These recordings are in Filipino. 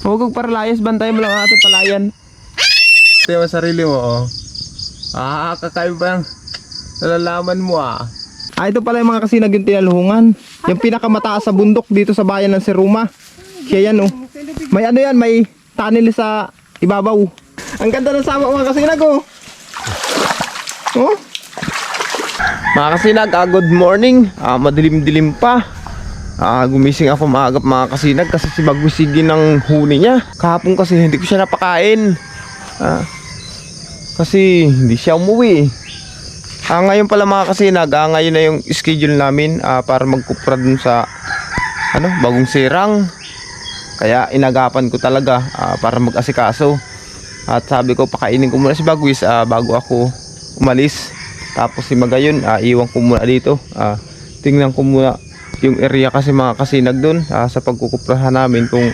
Huwag kong paralayas, bantay mo lang ang ating palayan. Ito yung sarili mo, oh. Kakain pa yung nalalaman mo, ah. Ito pala yung mga kasinag yung tinalhungan. Yung pinakamataas sa bundok dito sa bayan ng Seruma. Siya yan, oh. May ano yan, may tunnel sa ibabaw. Ang ganda ng sama mga kasinag, oh. Oh. Mga kasinag, good morning. Madilim-dilim pa. Gumising ako maagap mga kasinag kasi si Bagwisigi ng huni niya. Kahapon kasi hindi ko siya napakain. Kasi hindi siya umuwi. Ngayon pala mga kasinag, ngayon na yung schedule namin para magkupra dun sa bagong sirang. Kaya inagapan ko talaga para mag-asikaso. At sabi ko pakainin ko muna si Bagwis bago ako umalis. Tapos si Magayon, iwan ko muna dito. Tingnan ko muna yung area kasi mga kasinag dun sa pagkukuprahan namin kung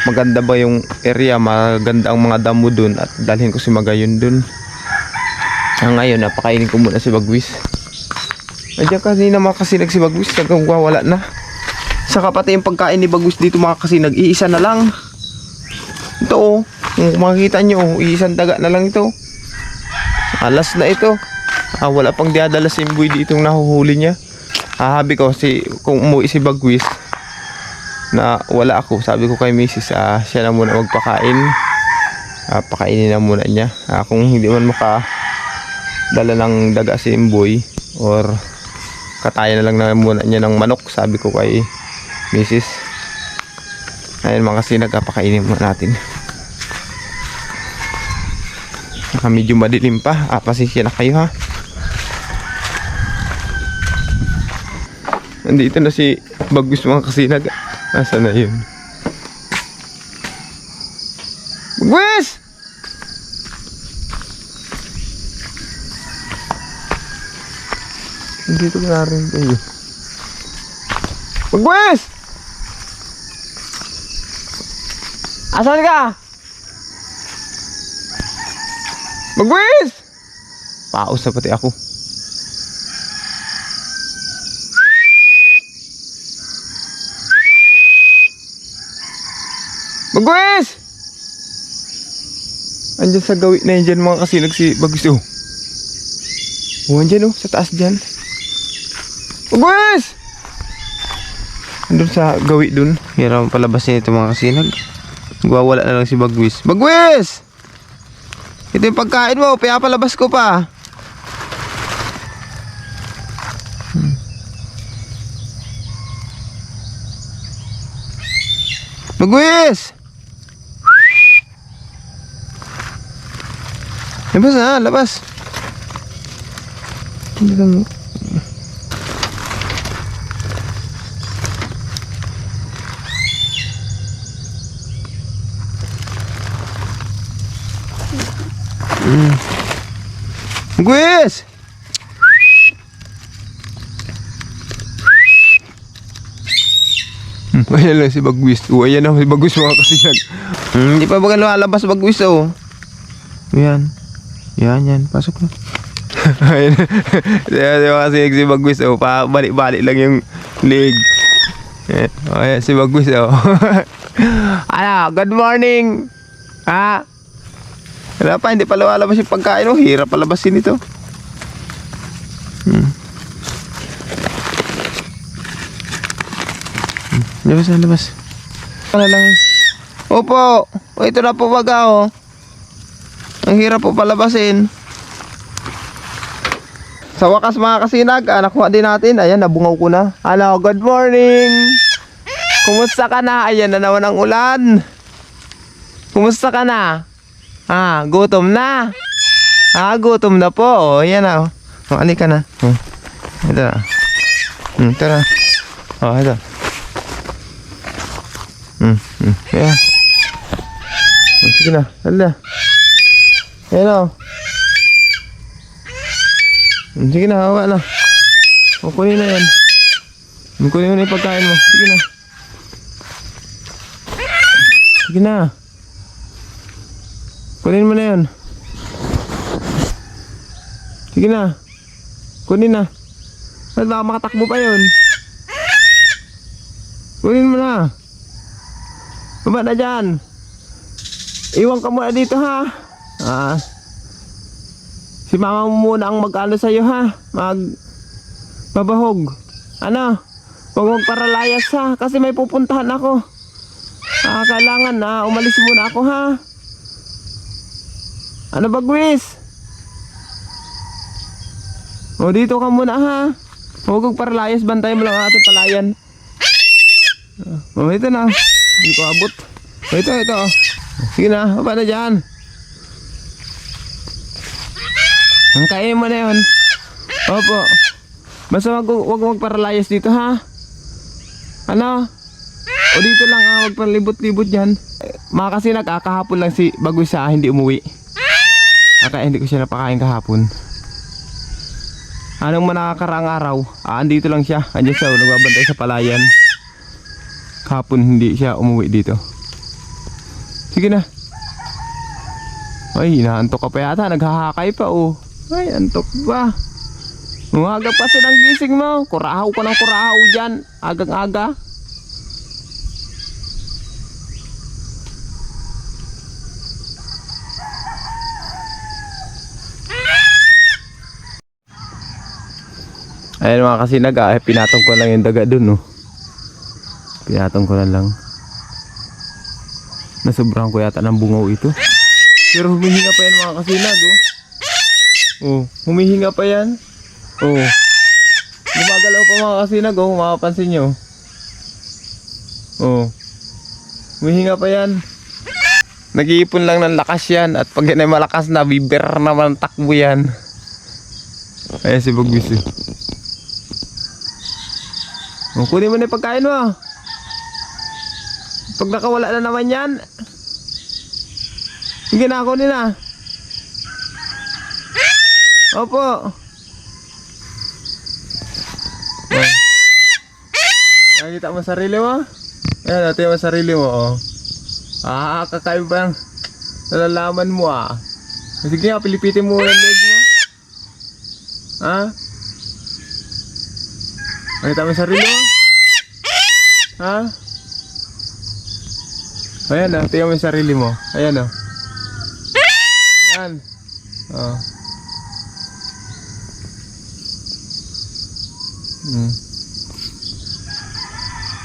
maganda ba yung area, maganda ang mga damo dun at dalhin ko si Magayon dun. Ngayon napakainin ko muna si Bagwis. Andiyan kanina mga kasinag si Bagwis, hanggang wala na. Saka pati yung pagkain ni Bagwis dito mga kasinag, iisa na lang. Ito oh, kung makikita nyo, iisang daga na lang ito. Alas na ito. Wala pang diadala si Imboy dito yung nahuhuli niya. Sabi ko kung umuwi si Bagwis na wala ako, sabi ko kay Mrs. Siya na muna magpakain. Pakainin na muna niya. Kung hindi man makadala ng daga si Imboy or katayan na lang na muna niya ng manok, sabi ko kay Mrs. Ayun mga kasinag, pakainin muna natin. Medyo madilim pa. Pasensya na kayo ha. Nandito na si Bagwis mga kasinag. Nasaan na yun? Bagwis! Nandito ko na rin kayo. Bagwis! Asan ka? Bagwis! Paus na pati ako. Bagwis! Andyan sa gawin na yan mga kasinag si Bagwis oh. Andyan oh, sa taas dyan. Bagwis! Andun sa gawi dun. Hirap palabas niya ito mga kasinag. Wala na lang si Bagwis. Bagwis! Ito yung pagkain mo, pinapalabas ko pa. Bagwis! Labas na, labas. Hindi lang. Bagwis! Ayan lang si Bagwis. Ayan na si Bagwis mga kasinag. Hindi pa ba lalabas Bagwis oh. Yan. Yan. Pasok na. Ayan. Kasi si Bagwis oh. Balik-balik lang yung leg. Ayan si Bagwis oh. Good morning. Wala pa, hindi pa lalabas yung pagkain mo. Hirap palabasin ito. Labas. Ano lang eh. Opo. Ito na po baga oh. Ang hirap po palabasin. Sa wakas mga kasinag, nakuha din natin. Ayan, nabungaw ko na. Good morning. Kumusta ka na? Ayan na naman ang ulan. Kumusta ka na? Gutom na. Gutom na po. Oh, ayan na. Ali ka na. Ito na. Ito na. Ito. Ayan. Sige na. Hala. Ayan o. Sige na. Hawa na. Kunin na yan. Kunin mo na yung pagkain mo. Sige na. Sige na. Kunin mo na yan. Sige na. Kunin na. Baka makatakbo pa yun. Kunin mo na. Baba na dyan. Iwan ka muna dito ha. Si mama mo muna ang mag-ano sa'yo ha. Babahog. Ano? Huwag magparalayas ha. Kasi may pupuntahan ako. Kailangan na umalis muna ako ha. Ano Bagwis? O dito ka muna ha. Huwag magparalayas. Bantayan mo lang ang ating palayan. Ito na. Hindi ko abot. Ito. Sige na, baba na dyan. Ang kain mo na yun. Opo. Basta wag magparalayas dito ha. Ano? O dito lang wag palibot-libot dyan. Kasi kahapon lang si Bagwis hindi umuwi. Kaya hindi ko siya napakain kahapon. Anong manakakaraang araw? Andito lang siya. Andiyan siya, nagbabantay sa palayan. Kahapon hindi siya umuwi dito. Sige na. Ay, inaantok ka pa yata. Naghahakay pa oh. Ay, antok ba? Umaga pa silang gising mo. Kurahaw ka ng kurahaw dyan. Agang-aga. Ayan mga kasinag, pinatong ko lang yung daga dun oh. Pinatong ko na lang. Nasobrahan ko yata ng bungaw ito. Pero humihinga pa yan mga kasinag oh. Oh, humihinga pa yan. Oh. Gumagalaw pa mga kasinag oh, mapapansin nyo. Oh. Humihinga pa yan. Nag-iipon lang ng lakas yan. At pag yan ay malakas na, biber naman takbo yan. Ayan si Bagwis eh. Oh, kunin mo na yung pagkain mo. Pag nakawala na naman yan. Sige na, kunin na. Opo. Oh. Nakikita mo sarili mo? Ayan, natin mo sarili mo oh. Kakain pa yung nalalaman mo ah. Sige nga, pilipitin mo yung leg mo. Ha? Nakita mo yung sarili mo? Ha? Ayan oh, tingnan mo yung sarili mo. Ayan oh. Ayan. Oh.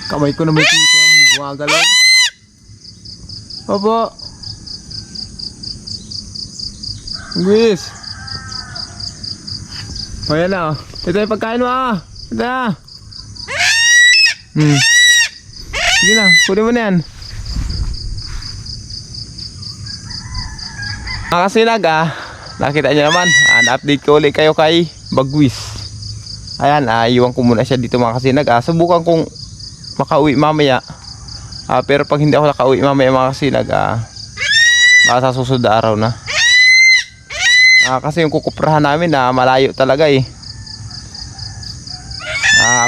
Kamay ko na may kita yung gumagalaw. Opo. Guys. Ayan na oh. Ito yung pagkain mo ah. Ito na. Sige na, kunin mo na yan. Mga kasinag nakita nyo naman, na-update ko ulit kayo kay Bagwis. Ayan, iwan ko muna siya dito mga kasinag. Subukan kong makauwi mamaya. Pero pag hindi ako nakauwi mamaya mga kasinag, baka sa susunod na araw na. Kasi yung kukuprahan namin malayo talaga eh.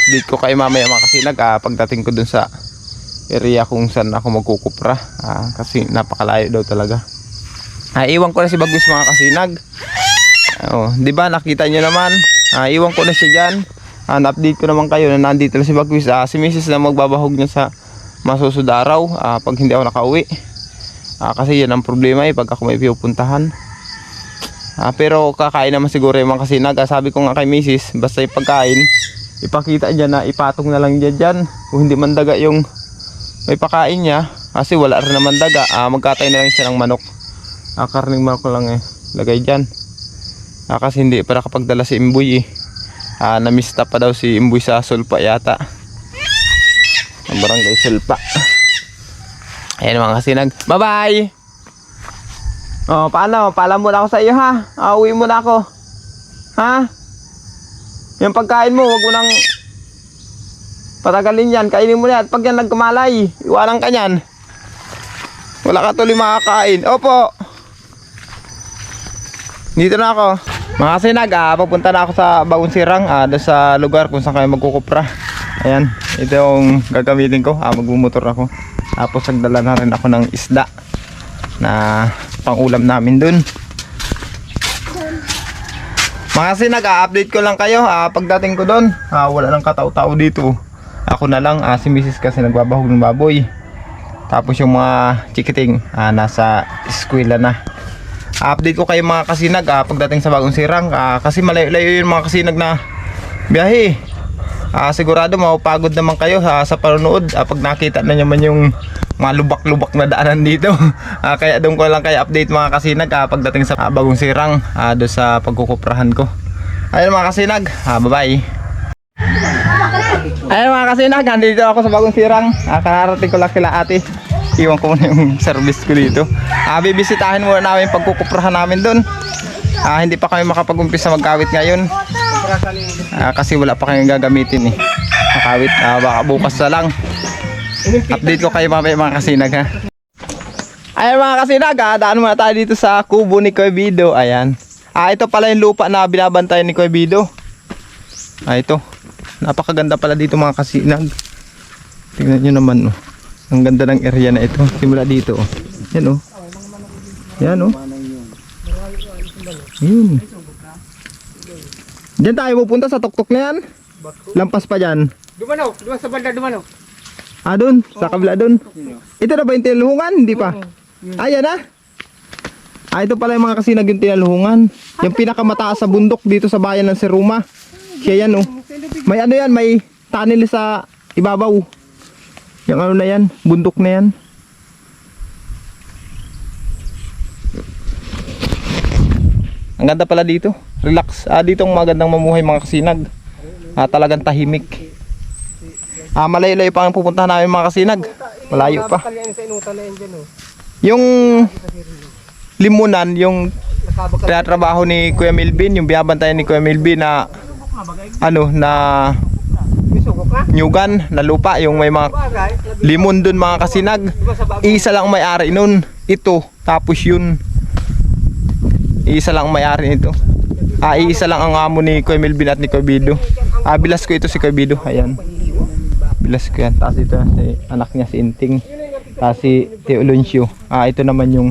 Update ko kay mamaya mga kasinag pagdating ko dun sa area kung saan ako magkukupra. Kasi napakalayo daw talaga. Iwan ko na si Bagwis mga kasinag. Di ba nakita nyo naman? Iwan ko na siya dyan. Na-update ko naman kayo na nandito na si Bagwis. Si Mrs. na magbabahog niya sa masusunod araw pag hindi ako nakauwi. Kasi yan ang problema pag ako may pipupuntahan. Pero kakain naman siguro yung mga kasinag. Sabi ko nga kay Mrs. basta yung pagkain ipakita dyan na ipatong na lang dyan. Kung hindi man daga yung may pakain niya, kasi wala rin naman daga, magkatay na lang siya ng manok. Karning manok lang lagay dyan. Kasi hindi pa nakapagdala si Imboy namista pa daw si Imboy sa Sulpa yata, ang barangay Sulpa. Ayan mga kasinag, bye bye. Paano? Paalam muna ako sa iyo ha. Uwi muna ako. Ha? Yung pagkain mo, wag mo nang patagalin yan. Kainin mo na. At pag yan nagkamalay, iwanan ka yan. Wala ka tuloy makakain. Opo. Dito na ako. Mga kasinag, papunta na ako sa Bagong Sirang. Doon sa lugar kung saan kayo magkukupra. Ayan. Ito yung gagamitin ko. Magbumotor ako. Tapos nagdala na rin ako ng isda na pang-ulam namin dun. Mga kasinag, update ko lang kayo. Pagdating ko doon, wala nang katao-tao dito. Ako na lang, si Mrs. kasi nagbabahog ng baboy. Tapos yung mga chikiting nasa eskwela na. Update ko kayo mga kasinag pagdating sa Bagong Sirang kasi malayo-layo yung mga kasinag na biyahe. Sigurado mapapagod naman kayo sa panonood pag nakita na naman yung mga lubak-lubak na daanan dito. Kaya doon ko lang kayo update mga kasinag pagdating sa Bagong Sirang doon sa pagkukuprahan ko. Ayun mga kasinag, bye-bye. Ayun mga kasinag, nandito ako sa Bagong Sirang. Kararating ko lang kila ate. Iwan ko muna yung service ko dito. Bibisitahin muna namin pagkukuprahan namin doon. Hindi pa kami makapag-umpisa magkawit ngayon. Kasi wala pa kayong gagamitin makawit. Baka bukas na lang. Update ko kayo mga kasinag ha. Ayan mga kasinag, daan muna tayo dito sa kubo ni Kuya Bido. Ayan. Ito pala yung lupa na binabantayan ni Kuya Bido. Ito. Napakaganda pala dito mga kasinag. Tingnan nyo naman ang ganda ng area na ito. Simula dito Yan Yan Yun. Diyan tayo pupunta sa tuktok na yan. Lampas pa dyan. Dumano sa banda, dumano. Dun, sa kabila dun. Ito na ba yung tinalungan? Hindi pa. Ayan na. Ito pala yung mga kasinag yung tinalungan. Yung pinakamataas sa bundok dito sa bayan ng Siruma. Siya yan May ano yan, may tunnel sa ibabaw. Yung ano na yan, bundok na yan. Ang ganda pala dito. Relax. Dito ang magandang mamuhay mga kasinag. Talagang tahimik. Malayo-layo pa ang pupuntahan namin mga kasinag. Malayo pa. Yung limunan, yung tinatrabaho ni Kuya Melvin, yung biyabantayan ni Kuya Melvin na na nyugan na lupa, yung may mga limon dun mga kasinag. Isa lang may-ari nun. Ito, tapos yun. Isa lang may-ari nito. Isa lang ang amo ni Kuya Melvin at ni Kuya Bido. Bilas ko ito si Kuya Bido. Ayan. Bilas ko yan. Tapos ito si anak niya si Inting. Tapos si Teo Lunsyo. Ito naman yung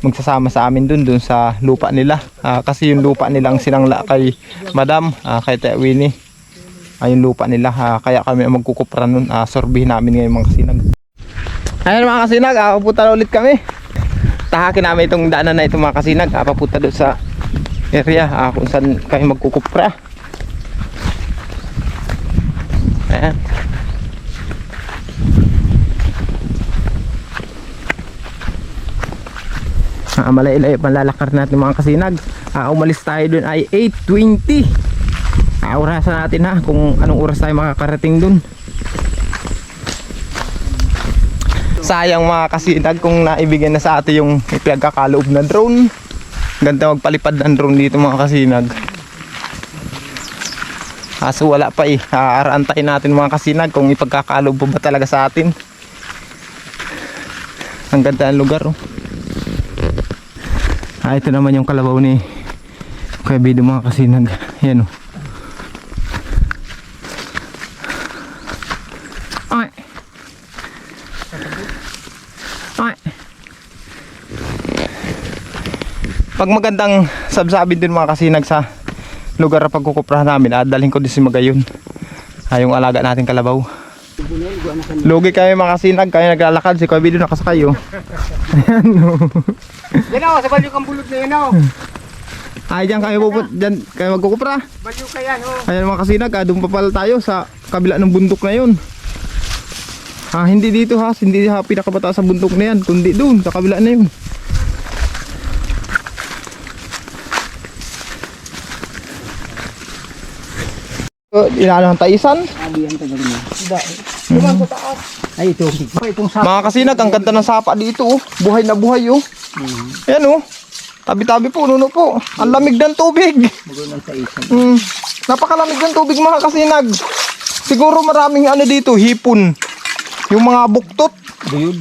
magsasama sa amin dun sa lupa nila. Kasi yung lupa nilang sinangla kay Madam, kay Teo Winnie. Yung lupa nila. Kaya kami magkukupra nun. Sorbihin namin ngayon mga kasinag. Ayan mga kasinag. Papunta na ulit kami. Tahakin namin itong daanan na ito mga kasinag. Papunta doon sa area kung saan kami magkukupra. Ayan. Malay-lay panlalakar natin mga kasinag. Umalis tayo doon ay 8:20. Orasan natin kung anong oras tayo makakarating doon. Sayang mga kasinag kung naibigyan na sa atin yung pinagkakaloob na drone. Ganda magpalipad ng drone dito mga kasinag. Kaso wala pa aantayin natin mga kasinag kung ipagkakaloob pa ba talaga sa atin. Ang ganda ng lugar ito naman yung kalabaw ni Kuya Bido mga kasinag. Yan Pag magandang sabsabin din mga kasinag sa lugar na pagkukuprahan namin, dalhin ko din si Magayon, yung alaga natin kalabaw. Lugi kayo mga kasinag, kayo naglalakad, si Kuya Bido nakasakay Ayan Yan sa balyo kang bulod na yan Diyan kayo pupunta, diyan kayo magkukupra. Balyo ka yan Ayan mga kasinag, doon pa pala tayo sa kabila ng bundok na yun. Hindi dito hindi pinakabataas sa bundok na yan, kundi doon sa kabila na yun. Inaano ang taisan? Ay ito. Mga kasinag, ang ganda ng sapa dito Buhay na buhay Ayan tabi-tabi po, nuno po. Ang lamig ng tubig. Napakalamig ng tubig mga kasinag. Siguro maraming dito, hipon. Yung mga buktot. Buyod.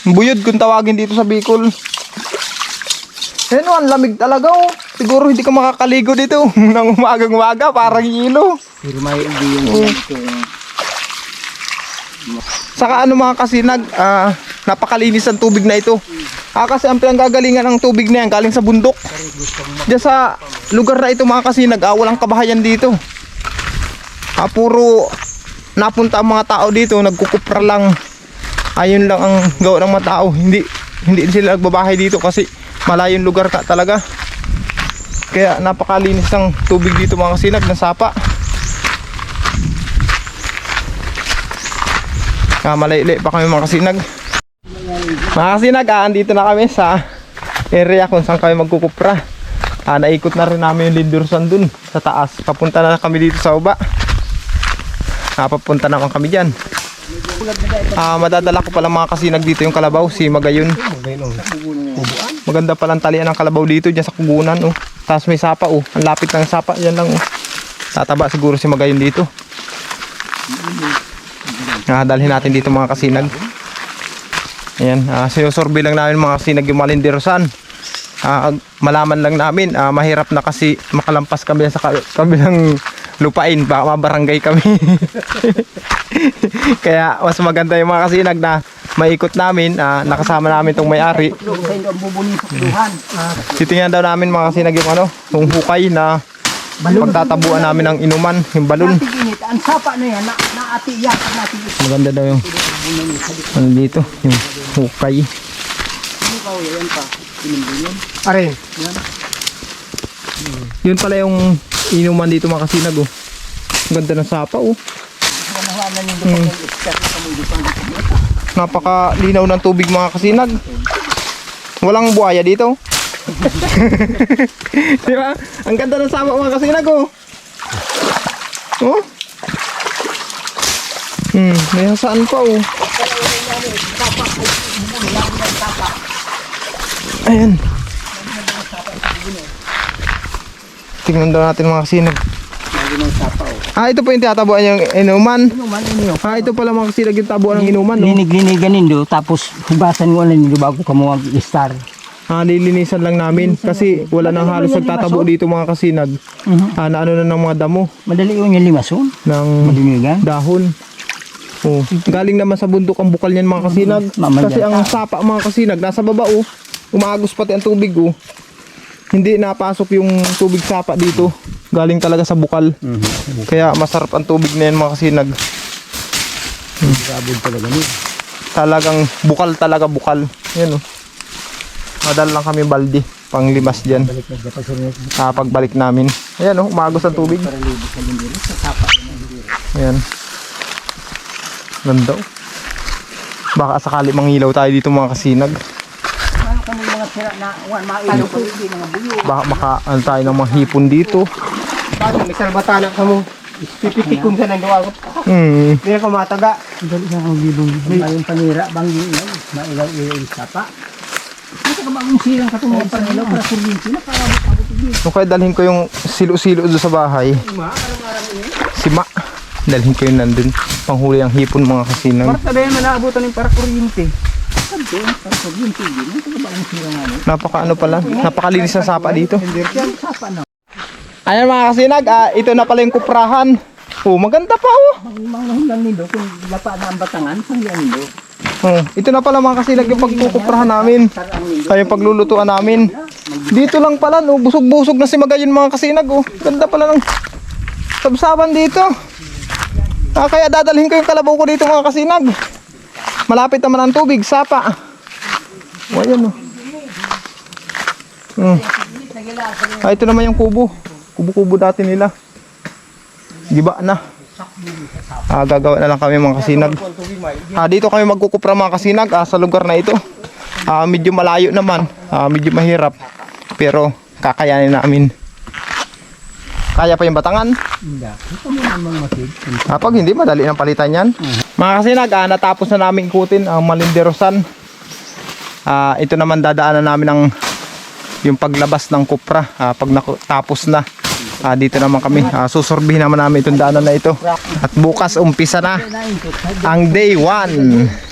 Buyod kung tawagin dito sa Bicol. Ayan ang lamig talaga Siguro hindi ka makakaligo dito nang umagang-umaga, parang hilo. Pero may yung Saka mga kasinag, napakalinis ang tubig na ito. Kasi ang pinanggagalingan ng tubig na yan galing sa bundok. Diyan sa lugar na ito mga kasinag, walang kabahayan dito. Puro napunta ang mga tao dito, nagkukupra lang. Ayun lang ang gawa ng mga tao. Hindi sila nagbabahay dito kasi malayong lugar ka talaga. Kaya napakalinis ng tubig dito mga kasinag ng sapa. Malaili pa kami mga kasinag. Mga kasinag, andito na kami sa area kung saan kami magkukupra. Naikot na rin namin yung Lindursan dun sa taas. Papunta na kami dito sa uba. Papunta naman kami dyan. Madadala ko pala mga kasinag dito yung kalabaw, si Magayon. Maganda palang talian ng kalabaw dito dyan sa kubunan. Oh. Tapos may sapa. Oh. Ang lapit ng sapa. Yan lang. Oh. Tataba siguro si Magayon dito. Dalhin natin dito mga kasinag. Ayan, sinusurvey lang namin mga kasinag yung Malindirosan. Malaman lang namin, mahirap na kasi makalampas kami sa kabilang lupain, baka mabarangay kami. Kaya mas maganda yung mga kasinag na maikot namin, nakasama namin tong may-ari. Titingnan daw namin mga kasinag yung yung hukay na pagtatabuan namin ng inuman, yung balon. Ang sapa na yan, naatiyak natin. Maganda daw yung dito, yung hukay. Are. Yun pala yung inuman dito mga kasinag. Oh. Ang ganda ng sapa. Oh. Napakalinaw ng tubig mga kasinag. Walang buhaya dito. Diba? Ang ganda ng sapa mga kasinag. Oh. Oh. May hasaan pa. Oh. Ayan. Tingnan daw natin mga kasinag. Ito po yung tatabuan yung inuman. Ito pala mga kasinag yung tabuan ng inuman. No? Linig-linigan nindo, tapos hugasan mo na nindo bago ka mo mag-star. Lilinisan lang namin kasi wala nang halos nagtatabo dito mga kasinag. Na ano na ng mga damo. Madali yun yung limason. Ng Malinigan. dahon. Oh, galing naman sa bundok ang bukal niyan mga kasinag. Kasi ang sapa mga kasinag nasa baba. Oh. Umaagos pati ang tubig. Oh. Hindi napasok yung tubig sapa dito. Galing talaga sa bukal. Kaya masarap ang tubig na yan mga kasinag. Talagang bukal talaga bukal. Yan oh. Madal lang kami balde pang limas dyan. Pagbalik namin. Ayan oh, umagos ang tubig. Ayan. Ganda oh. Baka sakali mangilaw tayo dito mga kasinag. Baka makaano tayo ng mga hipon dito. Bakit may salbatana ka mo? Pipitik kung saan ang gawa ko. Hindi na kumataga. Dali na ang libong. May panira, bangin yan. Mailaw-ilaw yung sapa. Ito ka bagong silang katungkol para ilaw para kurbinti na para mabutugin. Nung kaya dalhin ko yung silo-silo doon sa bahay. Sima. Dalhin ko yung nandun. Panghuli ang hipon mga kasinag. Para sabihin mo naabutan yung para kuryente. Para kuryente din. Ito ka bagong silang ano. Napaka pala. Napakalinis na sapa dito. Yan, sapa na. Ayan mga kasinag. Ito na pala yung kuprahan. Oh, maganda pa oh. Mga hulang nindo, kung lapa na ang batangan, pangyan nindo. Ito na pala mga kasinag yung pagkukuprahan namin. Ay yung paglulutuan namin. Dito lang pala no, busog-busog na si Magayon mga kasinag oh. Ganda pala ng sabsaban dito. Kaya dadalhin ko yung kalabaw ko dito mga kasinag. Malapit naman ang tubig, sapa. O ayan oh. Ito naman yung kubo. Kubo-kubo dati nila. Giba na. Gagawa na lang kami mga kasinag. Dito kami magkukupra mga kasinag sa lugar na ito. Medyo malayo naman. Medyo mahirap. Pero kakayanin namin. Kaya pa yung batangan? Hindi. Ito mo namang masid. Pag hindi, madali ng palitan yan. Mga kasinag, natapos na namin ikutin ang Malindirosan. Ito naman dadaanan namin ang yung paglabas ng kupra. Pag natapos na, dito naman kami. Susurbihin naman namin itong daanan na ito. At bukas umpisa na ang day 1.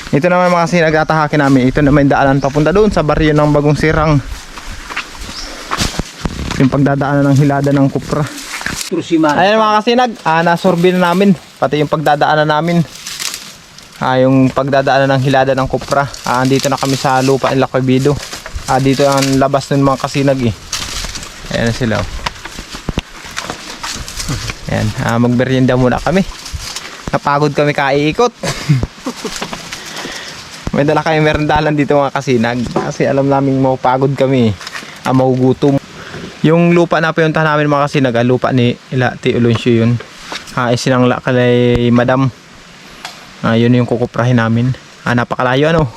Ito naman mga sinagatahakin namin. Ito naman yung daanan papunta doon sa baryo ng Bagong Sirang. Yung pagdadaanan ng hilada ng kupra. Ayan mga kasinag, nasurvey na namin. Pati yung pagdadaanan namin. Yung pagdadaanan ng hilada ng kupra. Andito na kami sa lupa ng Lacoibido. Dito ang labas ng mga kasinag eh. Ayan na sila. Ayan, magmerienda muna kami. Napagod kami kaiikot. May dala kami merendalan dito mga kasinag. Kasi alam namin mapagod kami. Magugutom. Yung lupa na pinuntahan namin mga kasinag, lupa ni Ti Oloncio yun. Isinangla kay Madam. Yun yung kukuprahin namin. Napakalayo ano.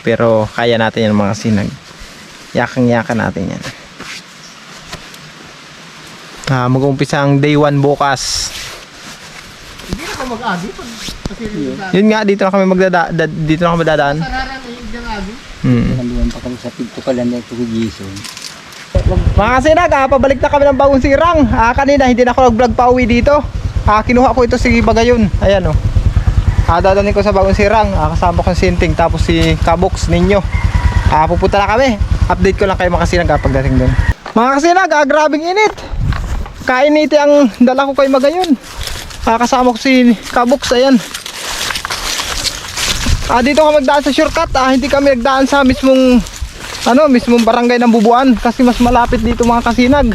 Pero kaya natin yan mga kasinag. Yakang-yakan natin yan. Mag-umpisa ang day 1 bukas. Hindi na ka mag-agi. Yun nga, dito na kami dito na kami dadaan. Sararang yung agi. Naluan pa kami sa pinto ka lang na ito kay Jason. Mga kasinag, pabalik na kami ng Bagong Sirang. Kanina hindi na ako nag-vlog pa uwi dito. Kinuha ko ito si Bagayon. Ayan o. Dadanin ko sa Bagong Sirang. Kasama ko si Sinting tapos si Kabox ninyo. Pupunta na kami. Update ko lang kayo mga kasinag pagdating doon. Mga kasinag, grabing init. Kainiti ang dala ko kay Magayon. Kasama ko si Kabox. Ayan. Dito ka magdaan sa shortcut. Hindi kami nagdaan sa mismong barangay ng Bubuan kasi mas malapit dito mga kasinag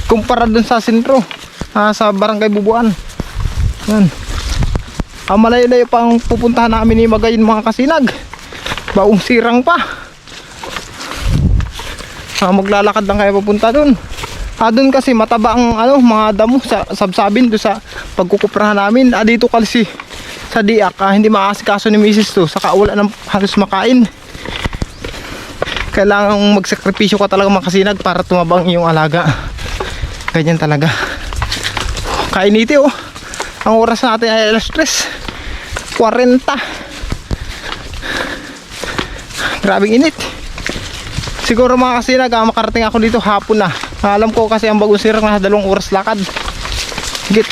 kumpara dun sa sentro. Sa barangay Bubuan. Yan. Malayo-layo pang pupuntahan namin ni Magayon mga kasinag. Bagong Sirang pa. Maglalakad lang kayo papunta dun. Dun kasi mataba ang mga damo sa sabsabin do sa pagkukuprahan namin. Dito kasi sa diak hindi maasikaso ni Mrs. to saka wala nang halos makain. Kailangan magsakripisyo ka talaga mga kasinag para tumabang iyong alaga. Ganyan talaga. Kainiti oh. Ang oras natin ay alas 3:40. Grabing init. Siguro mga kasinag makarating ako dito hapon na. Alam ko kasi ang Bagong Sirang na 2 oras lakad. Higit.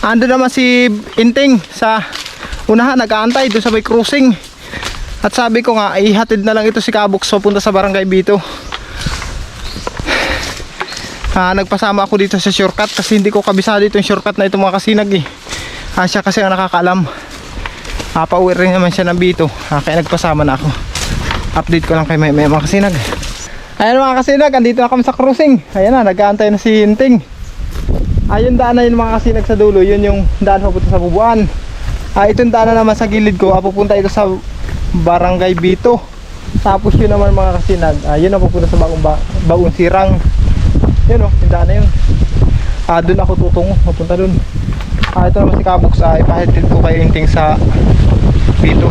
Ando naman si Inting sa unahan nag-aantay doon sa may crossing. At sabi ko nga ihatid na lang ito si Kabox papunta sa barangay Bito. Nagpasama ako dito sa shortcut kasi hindi ko kabisado itong shortcut na ito mga kasinag eh. Siya kasi ang nakakaalam. Pauwi rin naman siya ng Bito. Kaya nagpasama na ako. Update ko lang kay may mga kasinag. Ayan mga kasinag, andito na kami sa crossing. Ayan na, nag-aantay na si Hinting. Ayun daan na yun mga kasinag sa dulo. Yun yung daan papunta sa Bubuan. Itong daan na naman sa gilid ko. Pupunta ito sa barangay Bito. Tapos yun naman mga kasinag. Yun na pupunta sa Bagong Sirang. Yun o, yung daan na yun. Doon ako tutungo, mapunta doon. Ito naman si Kabox. Ipahatid ko kay Hinting sa Bito.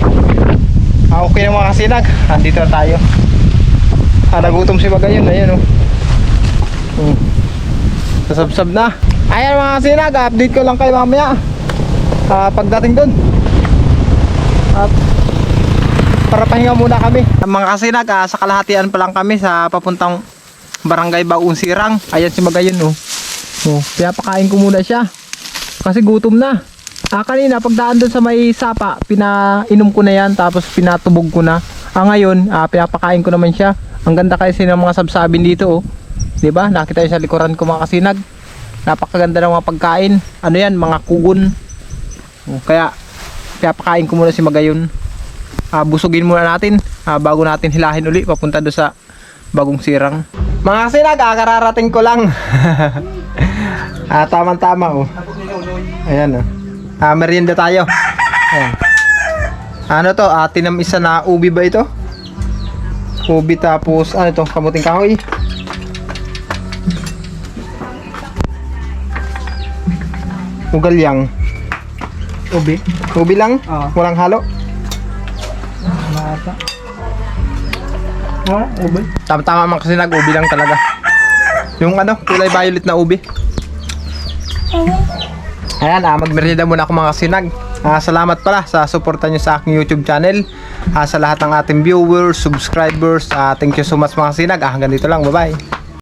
Okay na mga kasinag. Dito na tayo. Nagutom si Bagayon. Ayan o. Sasabsab na. Ayan mga kasinag. Update ko lang kayo mamaya. Pagdating doon. Para pahinga muna kami. Mga kasinag, sa kalahatian pa lang kami sa papuntang barangay Bagong Sirang. Ayan si Bagayon o. Pinapakain ko muna siya. Kasi gutom na. Kanina pagdaan doon sa may sapa, pinainom ko na yan tapos pinatubog ko na. Ngayon, pinapakain ko naman siya. Ang ganda kasi ng mga sabsabin dito oh. 'Di ba? Nakita niyo sa likuran ko mga kasinag. Napakaganda ng mga pagkain. Ano 'yan? Mga kugon. Kaya pinapakain ko muna si Magayon. Busugin muna natin bago natin hilahin uli papunta do sa Bagong Sirang. Mga kasinag, kararating ko lang. Tama-tama oh. Ayan oh. Merienda tayo. Ayan. Ano to? Tinamisa na ubi ba ito? Ubi tapos ano to? Kamuting kahoy. Ugalyang. Ubi? Ubi lang? Walang halo? Mata. Ubi? Tama-tama man kasi nag-ubi lang talaga. Yung kulay violet na ubi. Ayan, magmerienda muna ako mga kasinag. Salamat pala sa suporta nyo sa aking YouTube channel. Sa lahat ng ating viewers, subscribers, thank you so much mga kasinag. Hanggang dito lang, bye bye.